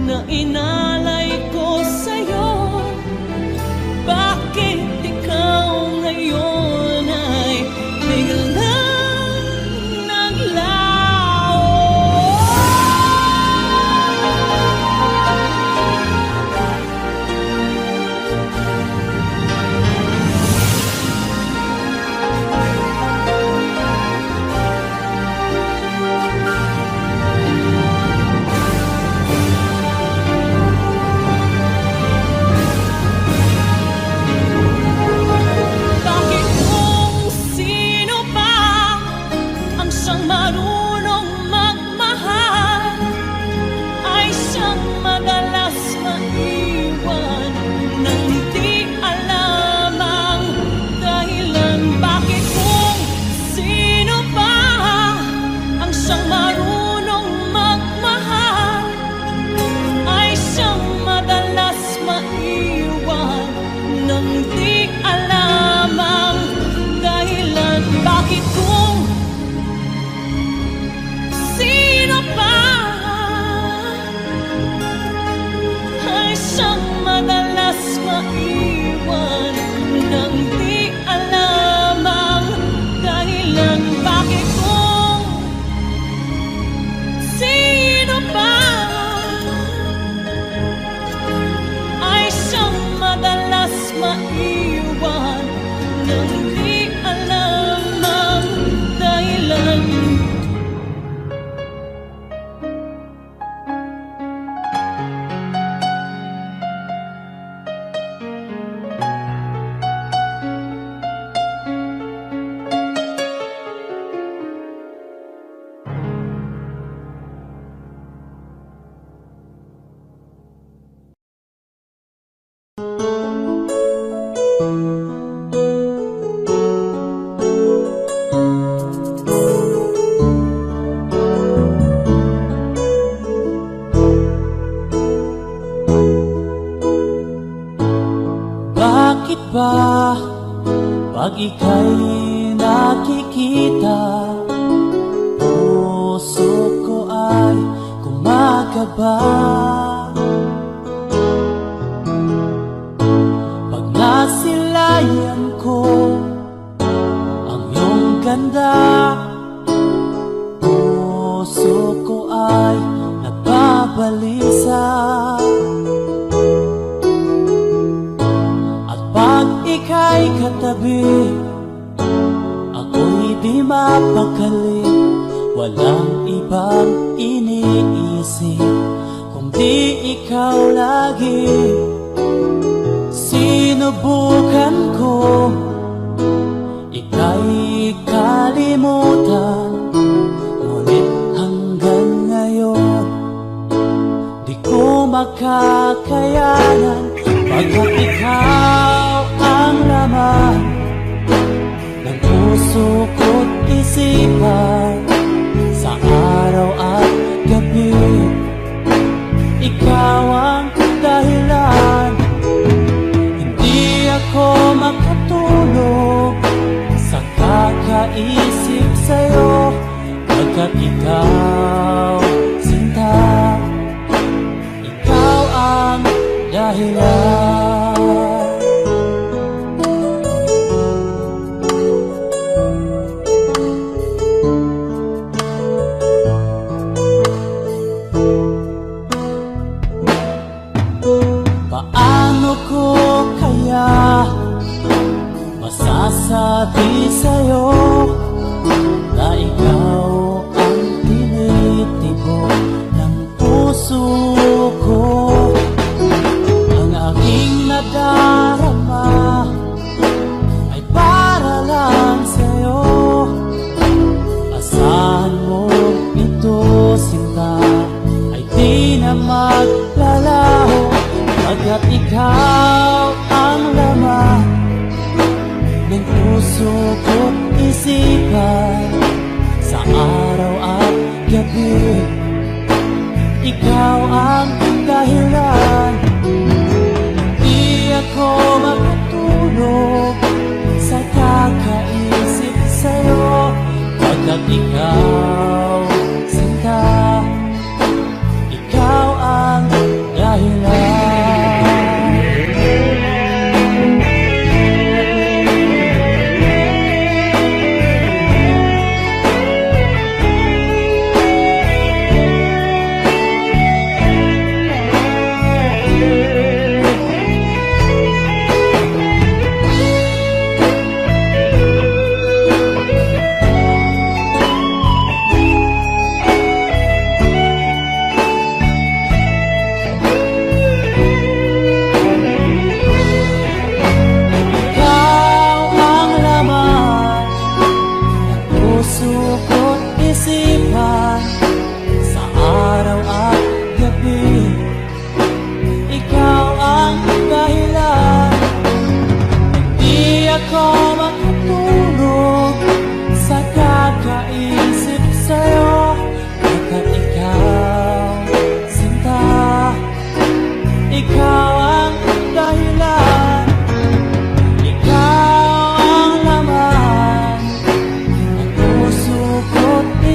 na inalay ko sa'yo. Bakit ikaw ngayon ay biglang naglaho? kung sino pa ay siyang madalas maiwan nang di alam ang dahilan. Bakit ba pag ika'y nakikita, puso ko ay kumakaba? Pag nasilayan ko ang iyong ganda, puso ko ay nagbabalisa. Pag ika'y katabi, ako'y di mapakali. Walang ibang iniisip kundi ikaw lagi. Sinubukan ko ika'y kalimutan, ngunit hanggang ngayon di ko makakayanan. Pagkat ikaw ang laman ng puso ko't isipan, sa araw at gabi ikaw ang dahilan. Hindi ako makatulog sa kakaisip sa'yo, pagkat ikaw, sinta, ikaw ang dahilan. Paano ko kaya masasabi sa'yo na ikaw ang tinitibo ng puso ko? Ang aking nadarama ay para lang sa'yo. Asahan mo ito, sinta, ay di na maglalaho, pagkat ikaw ang laman ng puso ko't isipan, sa araw at gabi ikaw ang dahilan. Di ako makatulog sa kakaisip sa'yo, pagkat ikaw, sinta, ikaw ang dahilan.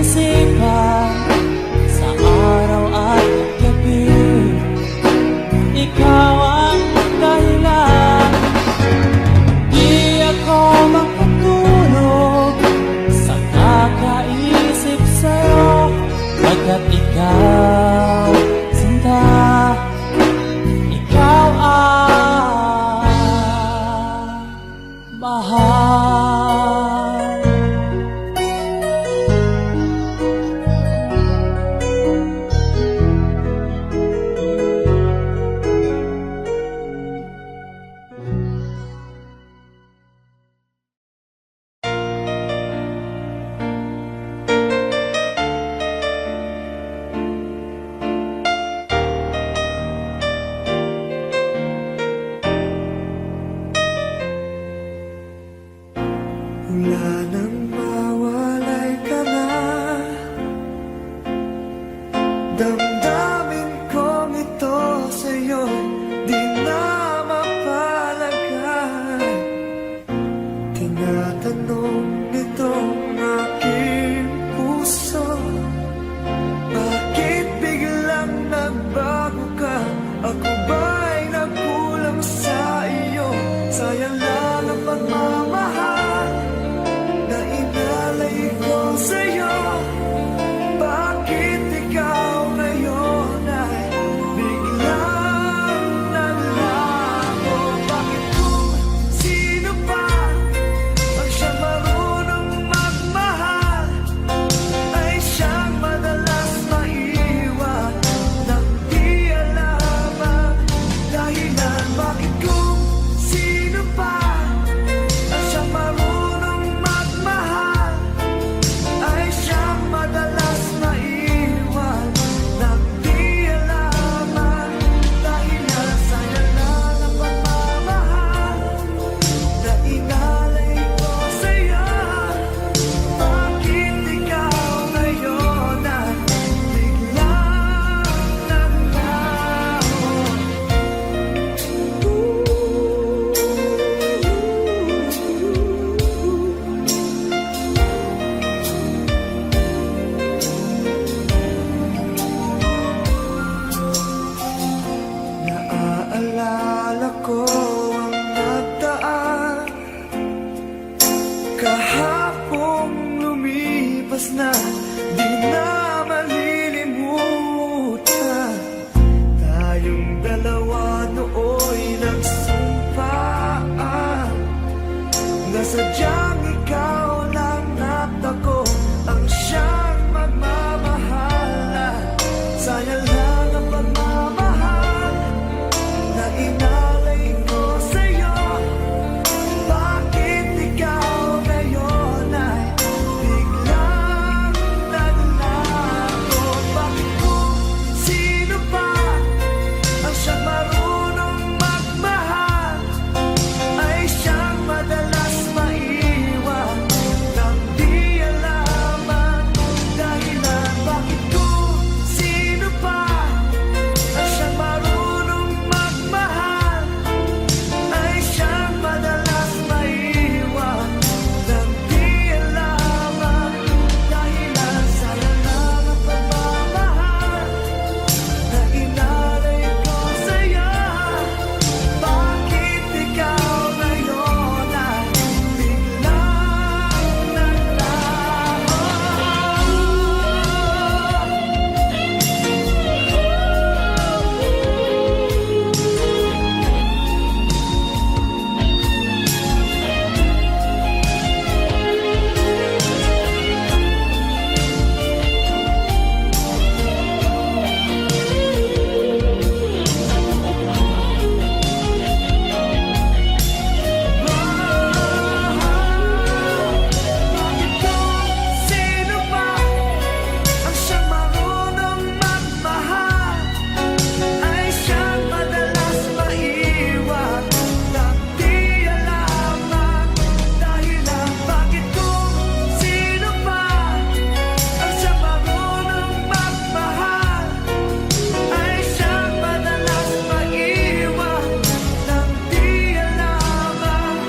See oras na di na malilimutan. Tayong dalawa nooy nagsumpaan na sadyang ikaw lang at ako ang siyang magmamahalan. Sayang lang ang pagmamahal na inalay ko sa'yo. Bakit ikaw ngayon ay biglang naglago? Bakit kung sino pa ang siyang marunong magmahal ay siyang madalas maiwan nang di alam ang dahilan? Bakit kung sino pa ang siyang marunong magmahal ay siyang madalas maiwan nang di alam ang dahilan? Sayang lang ang pagmamahal na inalay ko sa'yo. Bakit ikaw ngayon ay biglang naglaho? Bakit kung sino pa ang siyang marunong magmahal ay siyang madalas maiwan nang di alam ang dahilan? Bakit kung sino pa ang siyang marunong magmahal ay siyang madalas maiwan nang di alam ang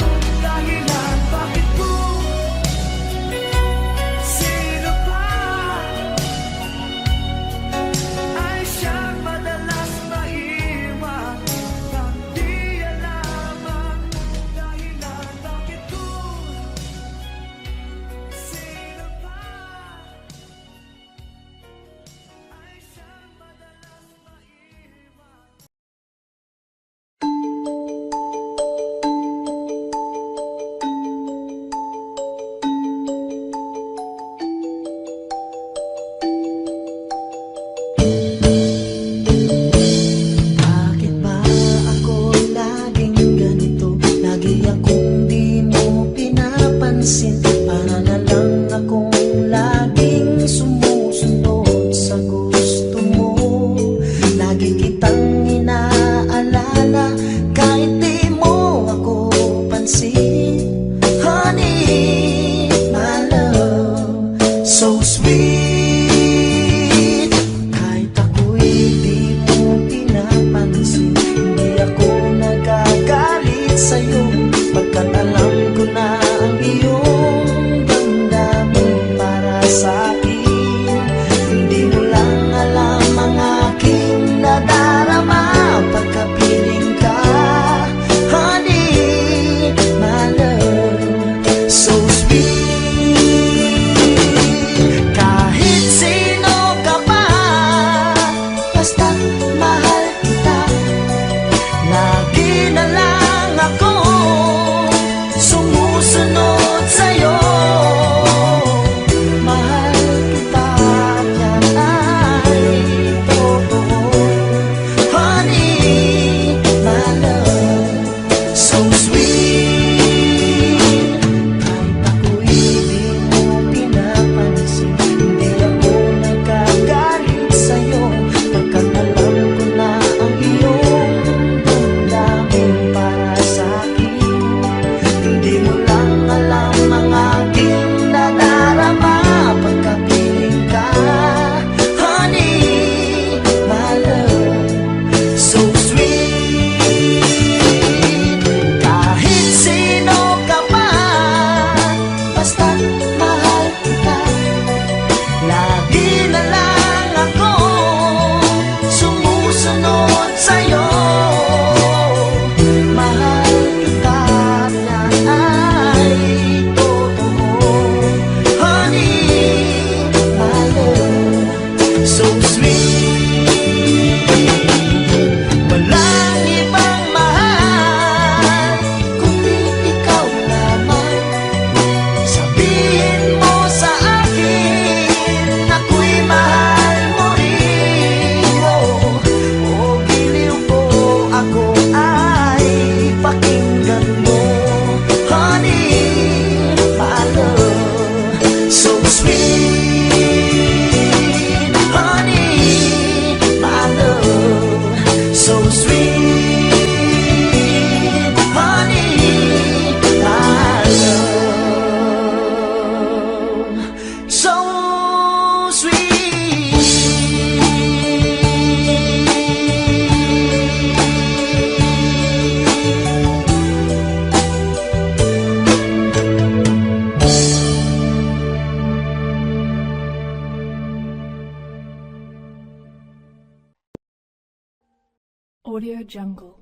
dahilan? Bakit kung sino pa ay siyang madalas maiwan nang di alam ang dahilan? Bakit kung sino pa ay siyang madalas maiwan? Bakit ba ako laging ganito? Lagi akong di mo pinapansin. Para na lang akong laging sumusunod sa gusto mo. Lagi kitang inaalala kahit di mo ako pansin. Honey, my love, so sweet. Kahit ako'y di mo pinapansin, hindi ako nagagalit sa'yo, pagkat alam ko na ang iyong damdamin para Audio Jungle.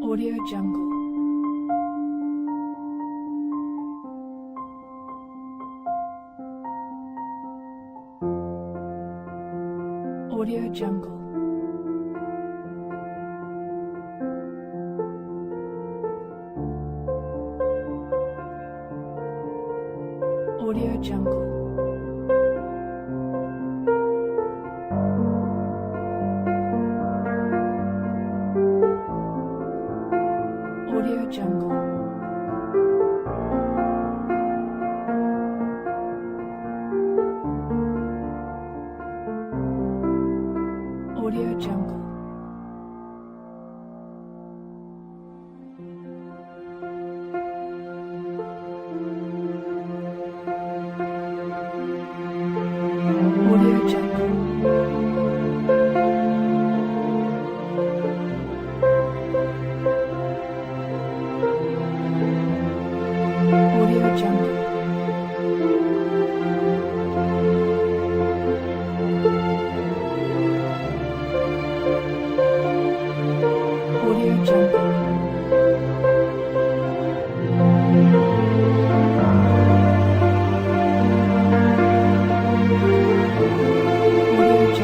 Audio Jungle. Audio Jungle. Audio Jungle. Audio Jungle. Audio Jungle. Audio Jungle. Audio Jungle. Audio Jungle. Audio Jungle. Audio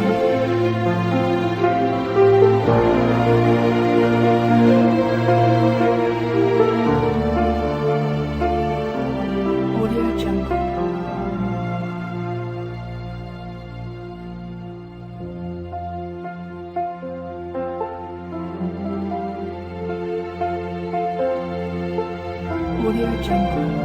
Jungle. Audio Jungle.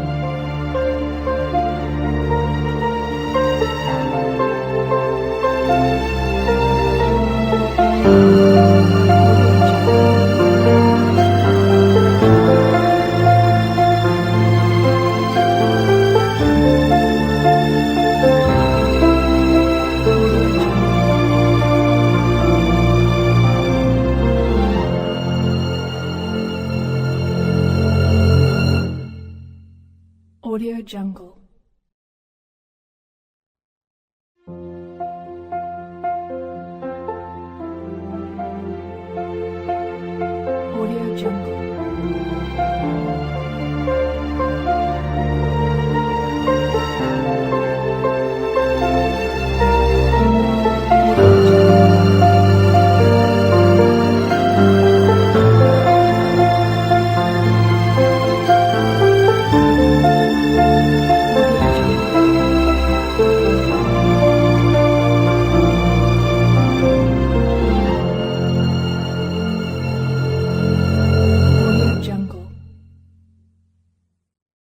Audio Jungle. Audio Jungle.